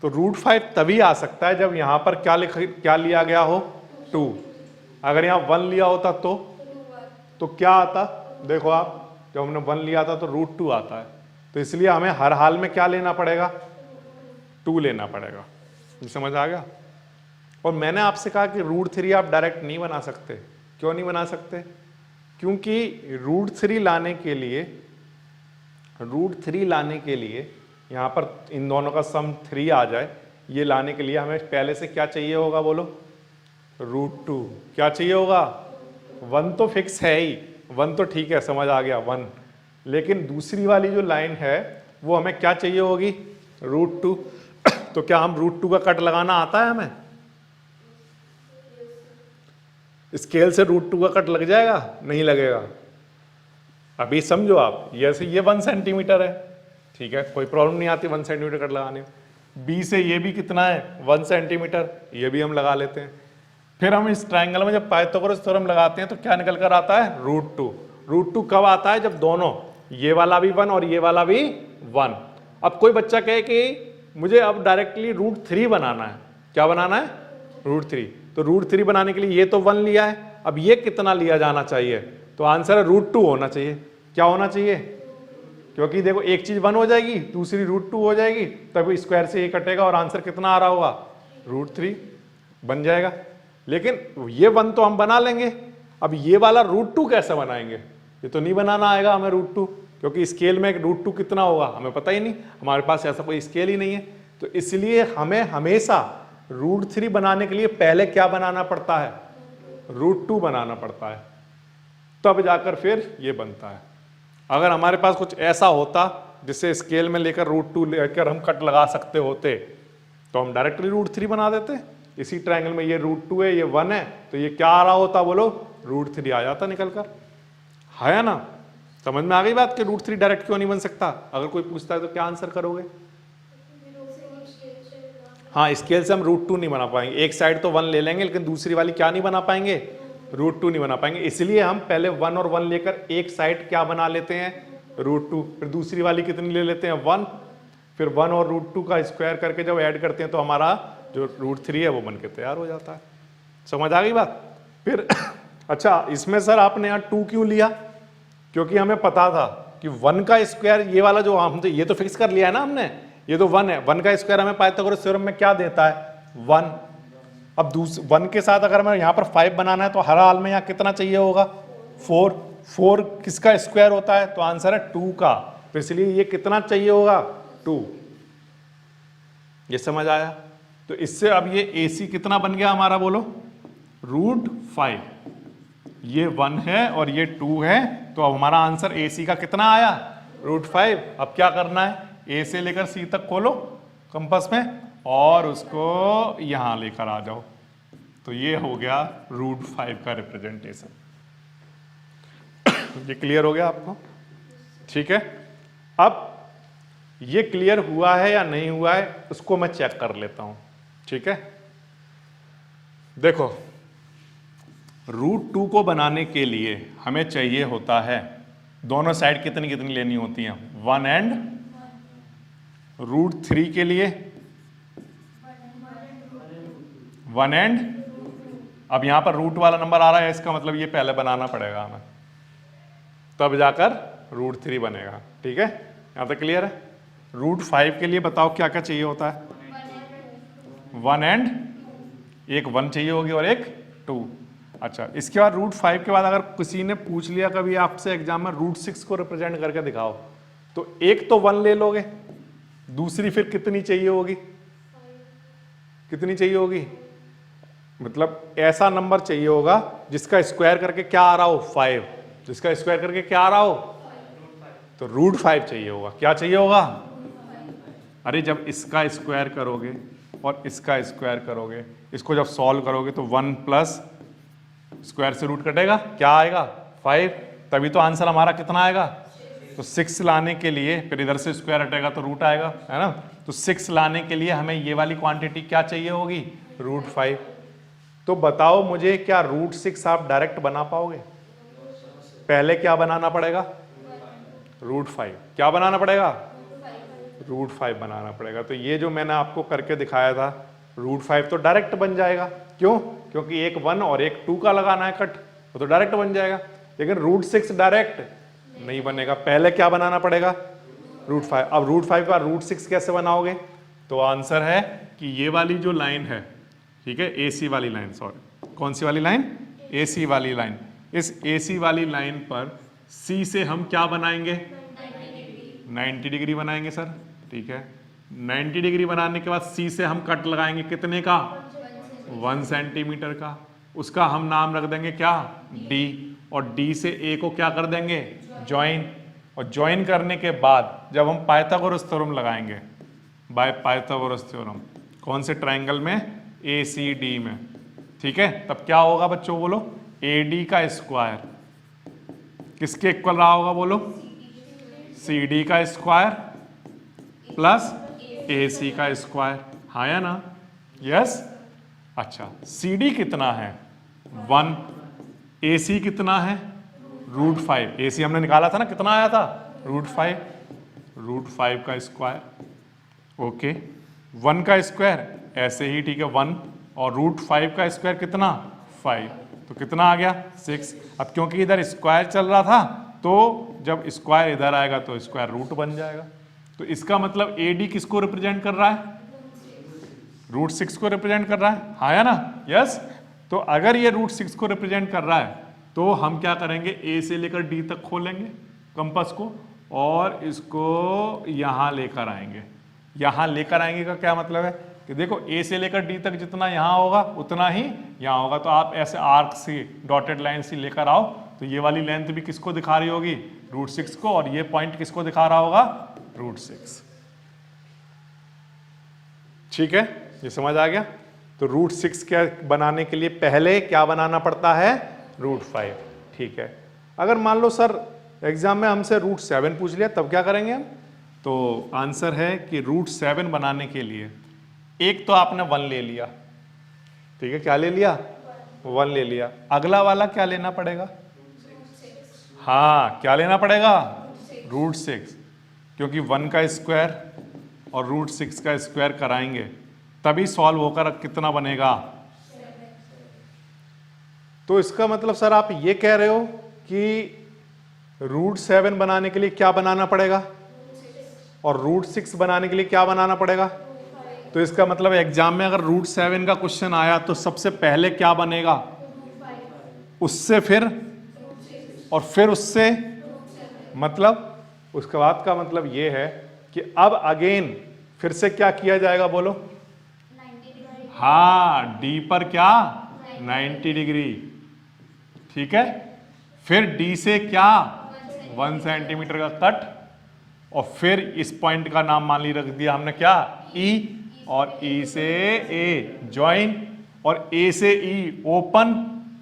तो √5 तभी आ सकता है जब यहां पर क्या लिया गया हो? 2। अगर यहां 1 लिया होता तो क्या आता? देखो आप, जब हमने 1 लिया था तो √2 आता है, तो इसलिए हमें हर हाल में क्या लेना पड़ेगा? 2 लेना पड़ेगा। समझ आ गया? और मैंने आपसे कहा कि √3 आप डायरेक्ट नहीं बना सकते। क्यों नहीं बना सकते? क्योंकि √3 लाने के लिए यहां पर इन दोनों का सम 3 आ जाए, ये लाने के लिए हमें पहले से क्या चाहिए होगा बोलो? √2। क्या चाहिए होगा? 1 तो फिक्स है ही, 1 तो ठीक है, समझ आ गया 1। लेकिन दूसरी वाली जो लाइन है वो हमें क्या चाहिए होगी? √2। तो क्या हम √2 का कट लगाना आता है हमें? स्केल से √2 का कट लग जाएगा? नहीं लगेगा। अभी समझो आप, जैसे ये 1 सेंटीमीटर है, ठीक है, कोई प्रॉब्लम नहीं आती 1 सेंटीमीटर कट लगाने में। B से ये भी कितना है? 1 सेंटीमीटर, ये भी हम लगा लेते हैं। फिर हम इस ट्राइंगल में जब पाइथागोरस थ्योरम लगाते हैं तो क्या निकल कर आता है? √2। √2 कब आता है? जब दोनों, ये वाला भी 1 और ये वाला भी 1। अब कोई बच्चा कहे कि मुझे अब डायरेक्टली √3 बनाना है। क्या बनाना है? √3। तो √3 बनाने के लिए ये तो 1 लिया है, अब ये कितना लिया जाना चाहिए? तो आंसर है √2 होना चाहिए। क्या होना चाहिए? क्योंकि देखो एक चीज 1 हो जाएगी, दूसरी √2 हो जाएगी, तब स्क्वायर से ये कटेगा और आंसर कितना आ रहा होगा? √3 बन जाएगा। लेकिन ये 1 तो हम बना लेंगे, अब ये वाला √2 कैसे बनाएंगे? ये तो नहीं बनाना आएगा हमें √2, क्योंकि स्केल में √2 कितना होगा हमें पता ही नहीं, हमारे पास ऐसा कोई स्केल ही नहीं है। तो इसलिए हमें हमेशा √3 बनाने के लिए पहले क्या बनाना पड़ता है? √2 बनाना पड़ता है, तब जाकर फिर ये बनता है। अगर हमारे पास कुछ ऐसा होता जिससे स्केल में लेकर √2 लेकर हम कट लगा सकते होते तो हम डायरेक्टली √3 बना देते। इसी ट्रायंगल में ये √2 है, ये 1 है, तो ये क्या आ रहा होता बोलो? √3 आ जाता निकल कर, है ना? समझ में आ गई बात कि √3 डायरेक्ट क्यों नहीं बन सकता? अगर कोई पूछता है तो क्या आंसर करोगे? हाँ, स्केल से हम रूट 2 नहीं बना पाएंगे, एक साइड तो 1 ले लेंगे लेकिन दूसरी वाली क्या नहीं बना पाएंगे, रूट 2 नहीं बना पाएंगे। इसलिए हम पहले 1 और 1 लेकर एक साइड क्या बना लेते हैं, रूट 2, फिर दूसरी वाली कितनी ले लेते हैं, 1, फिर 1 और रूट 2 का स्क्वायर करके जब ऐड करते हैं तो हमारा जो रूट 3 है वो बन के तैयार हो जाता है। समझ आ गई बात। फिर अच्छा, इसमें सर आपने यहाँ 2 क्यों लिया, क्योंकि हमें पता था कि 1 का स्क्वायर, ये वाला जो हम तो ये तो फिक्स कर लिया है ना हमने, ये तो 1 है, 1 का स्क्वायर हमें पाइथागोरस थ्योरम में क्या देता है, 1। अब 1 के साथ अगर हमें यहाँ पर 5 बनाना है तो हर हाल में यहाँ कितना चाहिए होगा, 4 किसका स्क्वायर होता है, तो आंसर है 2 का, तो इसलिए ये कितना चाहिए होगा, 2। ये समझ आया। तो इससे अब ये AC कितना बन गया हमारा, बोलो, रूट 5। ये 1 है और ये 2 है, तो अब हमारा आंसर AC का कितना आया, रूट 5। अब क्या करना है, A से लेकर C तक खोलो कंपास में और उसको यहां लेकर आ जाओ, तो ये हो गया रूट 5 का रिप्रेजेंटेशन। ये क्लियर हो गया आपको, ठीक है। अब ये क्लियर हुआ है या नहीं हुआ है उसको मैं चेक कर लेता हूं, ठीक है। देखो, रूट 2 को बनाने के लिए हमें चाहिए होता है, दोनों साइड कितनी कितनी लेनी होती हैं, 1 एंड रूट 3 के लिए 1 एंड, अब यहां पर रूट वाला नंबर आ रहा है, इसका मतलब ये पहले बनाना पड़ेगा हमें, तब जाकर रूट 3 बनेगा, ठीक है। यहां तक क्लियर है। रूट 5 के लिए बताओ क्या क्या चाहिए होता है, 1 एंड, एक 1 चाहिए होगी और एक 2। अच्छा, इसके बाद रूट 5 के बाद अगर किसी ने पूछ लिया कभी आपसे एग्जाम में रूट 6 को रिप्रेजेंट करके दिखाओ, तो एक तो 1 ले लोगे, दूसरी फिर कितनी चाहिए होगी, कितनी चाहिए होगी, मतलब ऐसा नंबर चाहिए होगा जिसका स्क्वायर करके क्या आ रहा हो, 5, जिसका स्क्वायर करके क्या आ रहा हो, तो रूट 5 चाहिए होगा। क्या चाहिए होगा, अरे जब इसका स्क्वायर करोगे और इसका स्क्वायर करोगे, इसको जब सॉल्व करोगे तो 1 प्लस स्क्वायर से रूट कटेगा, क्या आएगा, 5, तभी तो आंसर हमारा कितना आएगा, तो 6 लाने के लिए फिर इधर से स्क्वायर हटेगा तो रूट आएगा, है ना। तो 6 लाने के लिए हमें ये वाली क्वांटिटी क्या चाहिए होगी, रूट 5। तो बताओ मुझे, क्या रूट 6 आप डायरेक्ट बना पाओगे, पहले क्या बनाना पड़ेगा, रूट 5, क्या बनाना पड़ेगा, रूट 5 बनाना पड़ेगा। तो ये जो मैंने आपको करके दिखाया था, रूट 5 तो डायरेक्ट बन जाएगा, क्यों, क्योंकि एक 1 और एक 2 का लगाना है कट, वो तो डायरेक्ट बन जाएगा। लेकिन रूट 6 डायरेक्ट नहीं बनेगा, पहले क्या बनाना पड़ेगा, रूट 5। अब रूट 5 का रूट 6 कैसे बनाओगे, तो आंसर है कि ये वाली जो लाइन है, ठीक है, AC वाली लाइन, सॉरी कौन सी वाली लाइन, AC वाली लाइन, इस AC वाली लाइन पर C से हम क्या बनाएंगे, 90 डिग्री बनाएंगे सर, ठीक है। 90 डिग्री बनाने के बाद C से हम कट लगाएंगे कितने का, 1 सेंटीमीटर का, उसका हम नाम रख देंगे क्या, D, और D से A को क्या कर देंगे, ज्वाइन, और ज्वाइन करने के बाद जब हम पाइथागोरस थ्योरम लगाएंगे, बाय पाइथागोरस थ्योरम, कौन से ट्रायंगल में, ACD में, ठीक है, तब क्या होगा बच्चों, बोलो, AD का स्क्वायर किसके इक्वल रहा होगा, बोलो, CD का स्क्वायर प्लस AC का स्क्वायर, हाँ या ना, यस। अच्छा, CD कितना है, 1, AC कितना है, रूट 5, AC हमने निकाला था ना, कितना आया था, रूट 5, रूट 5 का स्क्वायर, ओके, 1 का स्क्वायर ऐसे ही, ठीक है, 1, और रूट 5 का स्क्वायर कितना, 5, तो कितना आ गया, 6। अब क्योंकि इधर स्क्वायर चल रहा था, तो जब स्क्वायर इधर आएगा तो स्क्वायर रूट बन जाएगा। तो इसका मतलब AD किसको रिप्रेजेंट कर रहा है, रूट 6 को रिप्रेजेंट कर रहा है, हाँ या ना, यस। तो अगर ये रूट 6 को रिप्रेजेंट कर रहा है तो हम क्या करेंगे, A से लेकर D तक खोलेंगे कंपास को और इसको यहां लेकर आएंगे। यहां लेकर आएंगे का क्या मतलब है कि देखो A से लेकर D तक जितना यहां होगा उतना ही यहां होगा, तो आप ऐसे आर्क से डॉटेड लाइन से लेकर आओ, तो ये वाली लेंथ भी किसको दिखा रही होगी, रूट 6 को, और ये पॉइंट किसको दिखा रहा होगा, रूट 6, ठीक है, ये समझ आ गया। तो रूट 6 क्या बनाने के लिए पहले क्या बनाना पड़ता है, रूट 5, ठीक है। अगर मान लो सर एग्जाम में हमसे रूट 7 पूछ लिया, तब क्या करेंगे हम, तो आंसर है कि रूट 7 बनाने के लिए एक तो आपने 1 ले लिया, ठीक है, क्या ले लिया? 1 ले लिया। अगला वाला क्या लेना पड़ेगा? हाँ, क्या लेना पड़ेगा? √6, क्योंकि 1 का स्क्वायर और √6 का स्क्वायर कराएंगे तभी सॉल्व होकर कितना बनेगा। तो इसका मतलब सर आप ये कह रहे हो कि √7 बनाने के लिए क्या बनाना पड़ेगा और √6 बनाने के लिए क्या बनाना पड़ेगा? तो इसका मतलब एग्जाम में अगर √7 का क्वेश्चन आया तो सबसे पहले क्या बनेगा, उससे फिर और फिर उससे, मतलब उसके बाद का मतलब ये है कि अब अगेन फिर से क्या किया जाएगा, बोलो? हाँ, डी पर क्या 90 डिग्री, ठीक है। फिर डी से क्या 1 सेंटीमीटर का कट, और फिर इस पॉइंट का नाम मान ली रख दिया हमने क्या, ई, और ई से ए ज्वाइन, और ए से ई ओपन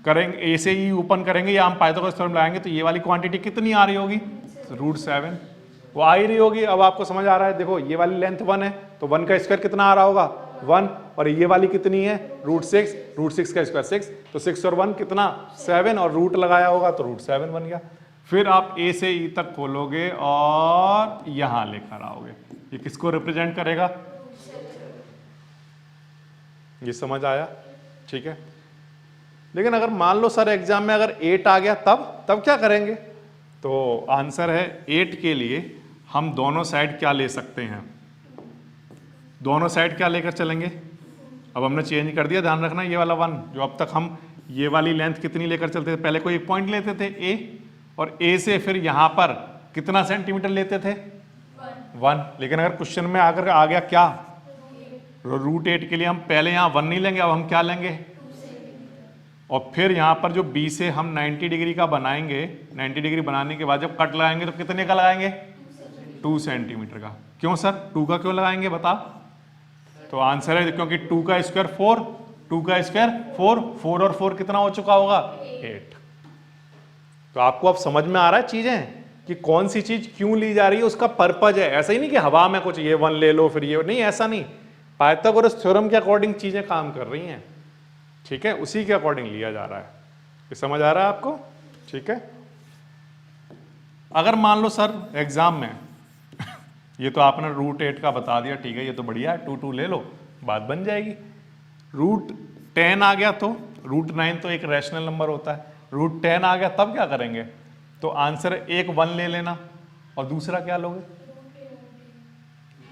करेंगे, ए से ई ओपन करेंगे या हम पाइथागोरस थ्योरम लगाएंगे तो ये वाली क्वांटिटी कितनी आ रही होगी, √7 वो आ ही रही होगी। अब आपको समझ आ रहा है, देखो ये वाली लेंथ 1 है तो 1 का स्क्वायर कितना आ रहा होगा 1, और ये वाली कितनी है √6 का स्क्वायर 6, तो 6 और 1 कितना 7, और रूट लगाया होगा तो √7 बन गया। फिर आप ए से ई तक खोलोगे और यहां लेकर आओगे, ये किसको रिप्रेजेंट करेगा, ये समझ आया, ठीक है। लेकिन अगर मान लो सर एग्जाम में अगर 8 आ गया तब क्या करेंगे? तो आंसर है 8 के लिए हम दोनों साइड क्या ले सकते हैं, दोनों साइड क्या लेकर चलेंगे। अब हमने चेंज कर दिया, ध्यान रखना, ये वाला 1 जो अब तक हम ये वाली लेंथ कितनी लेकर चलते थे, पहले कोई एक पॉइंट लेते थे ए, और ए से फिर यहां पर कितना सेंटीमीटर लेते थे 1, लेकिन अगर क्वेश्चन में आकर आ गया क्या √8 के लिए हम पहले यहां 1 नहीं लेंगे, अब हम क्या लेंगे, और फिर यहां पर जो बी से हम 90 डिग्री का बनाएंगे, 90 डिग्री बनाने के बाद जब कट लगाएंगे तो कितने का लगाएंगे 2 सेंटीमीटर का। क्यों सर 2 का क्यों लगाएंगे बता? तो आंसर है क्योंकि 2 का स्क्वायर 4, 2 का स्क्वायर 4, 4 और 4 कितना हो चुका होगा 8। तो आपको अब समझ में आ रहा है चीजें कि कौन सी चीज क्यों ली जा रही है, उसका पर्पज है। ऐसा ही नहीं कि हवा में कुछ ये 1 ले लो फिर ये नहीं, ऐसा नहीं, पाइथागोरस थ्योरम के अकॉर्डिंग चीजें काम कर रही हैं, ठीक है, उसी के अकॉर्डिंग लिया जा रहा है। ये समझ आ रहा है आपको, ठीक है। अगर मान लो सर एग्जाम में ये तो आपने √8 का बता दिया, ठीक है, ये तो बढ़िया है, 2 ले लो, बात बन जाएगी। √10 आ गया तो √9 तो एक रैशनल नंबर होता है, √10 आ गया तब क्या करेंगे? तो आंसर एक 1 ले लेना और दूसरा क्या लोगे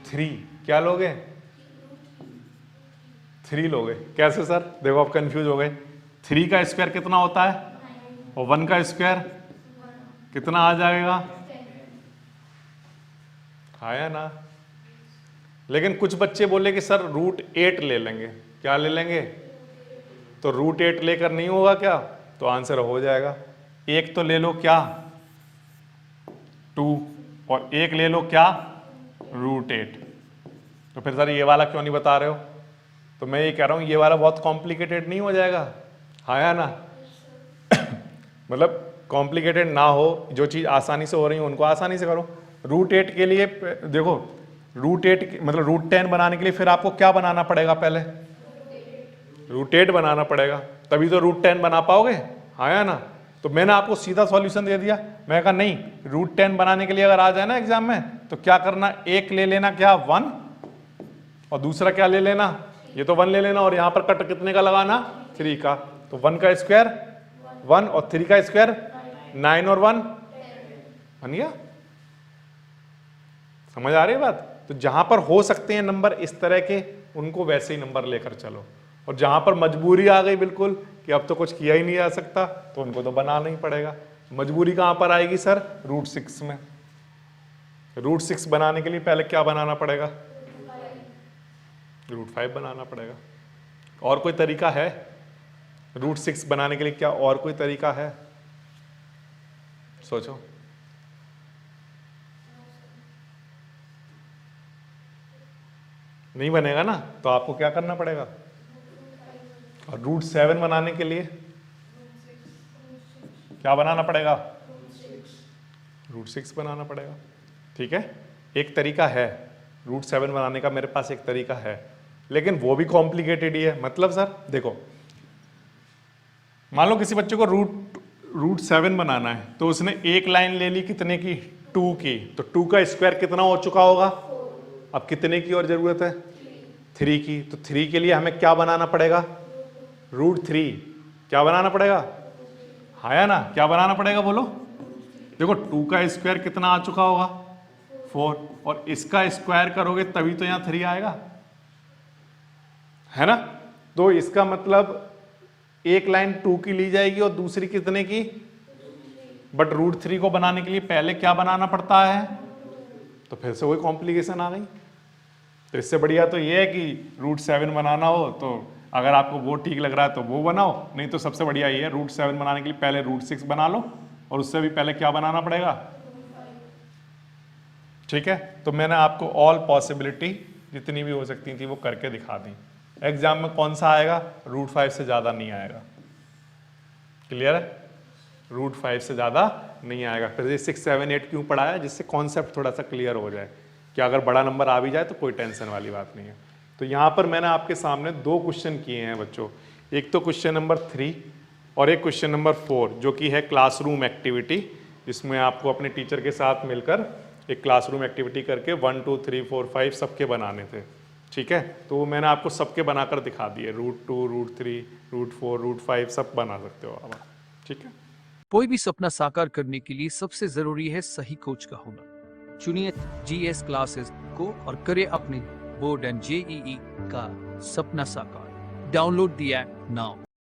3, क्या लोगे 3 लोगे। कैसे सर? देखो आप कंफ्यूज हो गए, 3 का स्क्वायर कितना होता है और 1 का स्क्वायर कितना आ जाएगा, आया ना। लेकिन कुछ बच्चे बोले कि सर √8 ले लेंगे, क्या ले लेंगे, तो √8 लेकर नहीं होगा क्या, तो आंसर हो जाएगा, एक तो ले लो क्या 2 और एक ले लो क्या √8। तो फिर सर ये वाला क्यों नहीं बता रहे हो? तो मैं ये कह रहा हूं ये वाला बहुत कॉम्प्लिकेटेड नहीं हो जाएगा, हाँ ना मतलब कॉम्प्लिकेटेड ना हो, जो चीज आसानी से हो रही है उनको आसानी से करो। √8 के लिए देखो, √8 मतलब √10 बनाने के लिए फिर आपको क्या बनाना पड़ेगा, पहले √8 बनाना पड़ेगा, तभी तो √10 बना पाओगे, हाँ ना। तो मैंने आपको सीधा सॉल्यूशन दे दिया, मैं कहा नहीं, √10 बनाने के लिए अगर आ जाए ना एग्जाम में तो क्या करना, एक ले लेना क्या 1 और दूसरा क्या ले लेना, ये तो 1 ले लेना, और यहां पर कट कितने का लगाना 3 का, तो 1 का स्क्वायर 1 और 3 का स्क्वायर 9 और 1 बन गया। समझ आ रही है बात? तो जहां पर हो सकते हैं नंबर इस तरह के, उनको वैसे ही नंबर लेकर चलो, और जहां पर मजबूरी आ गई बिल्कुल कि अब तो कुछ किया ही नहीं जा सकता, तो उनको तो बनाना ही पड़ेगा। मजबूरी कहां पर आएगी सर, √6 में। √6 बनाने के लिए पहले क्या बनाना पड़ेगा, √5 बनाना पड़ेगा। और कोई तरीका है √6 बनाने के लिए, क्या और कोई तरीका है, सोचो। नहीं बनेगा ना, तो आपको क्या करना पड़ेगा, और √7 बनाने के लिए क्या बनाना पड़ेगा, √6 बनाना पड़ेगा, ठीक है। एक तरीका है √7 बनाने का, मेरे पास एक तरीका है, लेकिन वो भी कॉम्प्लिकेटेड ही है। मतलब सर देखो, मान लो किसी बच्चे को रूट 7 बनाना है, तो उसने एक लाइन ले ली कितने की, 2 की, तो 2 का स्क्वायर कितना हो चुका होगा, अब कितने की और जरूरत है, 3 की। तो 3 के लिए हमें क्या बनाना पड़ेगा, √3 क्या बनाना पड़ेगा, हाँ या ना, क्या बनाना पड़ेगा बोलो। देखो 2 का स्क्वायर कितना आ चुका होगा, 4, और इसका स्क्वायर करोगे तभी तो यहां 3 आएगा, है ना। तो इसका मतलब एक लाइन 2 की ली जाएगी और दूसरी कितने की, बट √3 को बनाने के लिए पहले क्या बनाना पड़ता है, तो फिर से वही कॉम्प्लिकेशन आ गई। तो इससे बढ़िया तो ये है कि √7 बनाना हो तो अगर आपको वो ठीक लग रहा है तो वो बनाओ, नहीं तो सबसे बढ़िया ये है √7 बनाने के लिए पहले √6 बना लो और उससे भी पहले क्या बनाना पड़ेगा, ठीक है। तो मैंने आपको ऑल पॉसिबिलिटी जितनी भी हो सकती थी वो करके दिखा दी। एग्जाम में कौन सा आएगा, √5 से ज्यादा नहीं आएगा, क्लियर है, √5 से ज्यादा नहीं आएगा। फिर ये 6, 7, 8 क्यों पढ़ाया, जिससे कॉन्सेप्ट थोड़ा सा क्लियर हो जाए कि अगर बड़ा नंबर आ भी जाए तो कोई टेंशन वाली बात नहीं है। तो यहाँ पर मैंने आपके सामने 2 क्वेश्चन किए हैं बच्चों, एक तो क्वेश्चन नंबर 3 और एक क्वेश्चन नंबर 4 जो कि है क्लासरूम एक्टिविटी, जिसमें आपको अपने टीचर के साथ मिलकर एक क्लासरूम एक्टिविटी करके 1, 2, 3, 4, 5 सबके बनाने थे, ठीक है। तो वो मैंने आपको सबके बनाकर दिखा दिए, √2, √3, √4, √5 सब बना सकते हो आप, ठीक है। कोई भी सपना साकार करने के लिए सबसे जरूरी है सही कोच का होना। चुनिए GS क्लासेस को और करें अपने बोर्ड एंड JEE का सपना साकार। Download the app now.